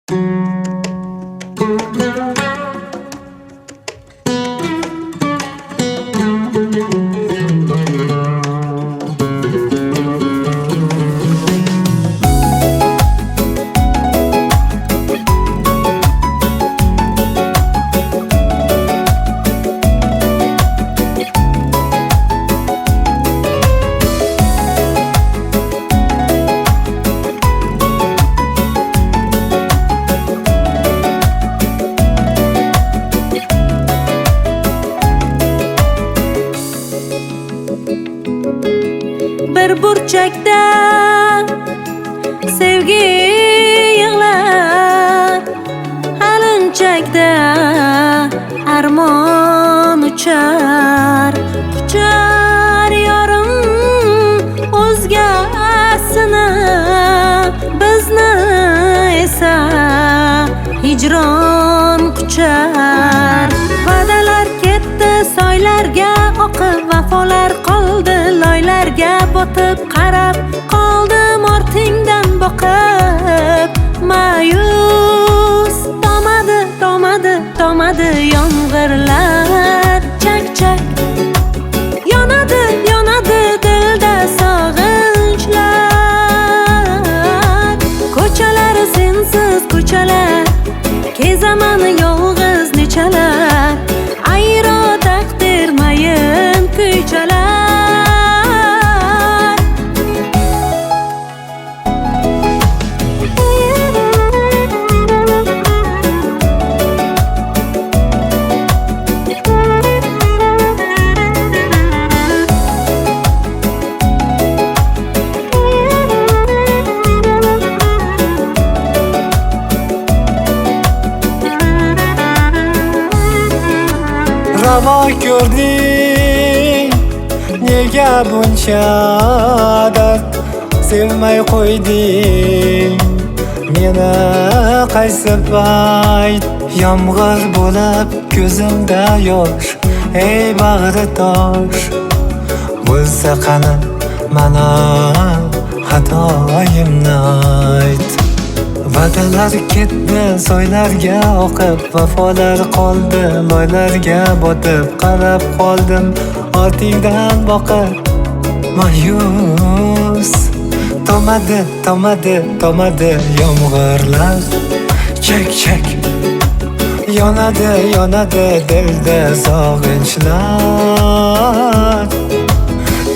Bir burchakda sevgi yig'lar, halinchakda armon uchar. Uchar yorim o'zgasini, bizni esa hijron quchar. Va'dalar ketdi soylarga oqib, vafolar qoldi loylarga botib. Qarab qoldim ortingdan boqib, ma'yus tomadi yomg'irlar. Chak yonadi dilda sog'inchlar. Ko'chalar sensiz ko'chalar, kezaman yolg'iz nechalar. Ayro taqdir mayin kuychalar. Ravo ko'rding, nega buncha dard sevmay qo'yding meni qaysi payt? Yomg'ir bo'lib ko'zimda yosh, ey bag'ri tosh. Bo'lsa qani mana xatoyimni ayt. Va'dalar ketdi soylarga oqib, vafolar qoldi loylarga botib. Qarab qoldim ortingdan boqib, ma'yus tomadi yomg'irlar. Chak yonadi dilda sog'inchlar.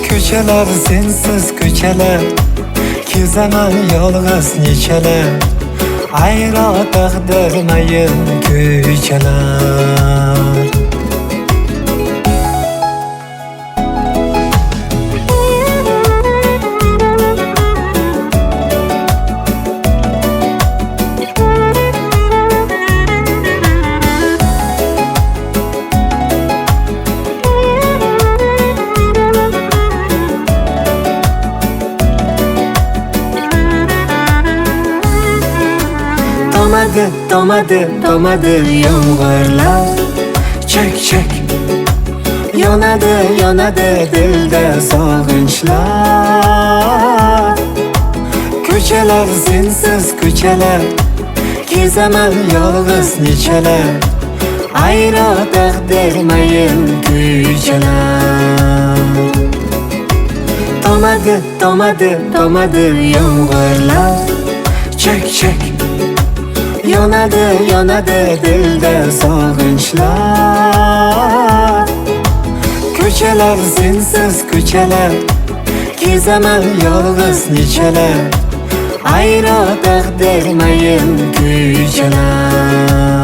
Ko'chalar sensiz ko'chalar, kezaman yolg'iz nechalar. Ayro taqdir mayin kuychalar. Tomadi yomg'irlar. Chak yonadi dilda sog'inchlar. Ko'chalar sensiz ko'chalar, kezaman yolg'iz nechalar. Ayro taqdir mayin kuychalar. Tomadi yomg'irlar. Chak yonadi dilda sog'inchlar. Ko'chalar sensiz ko'chalar, kezaman yolg'iz nechalar. Ayro taqdir mayin kuychalar.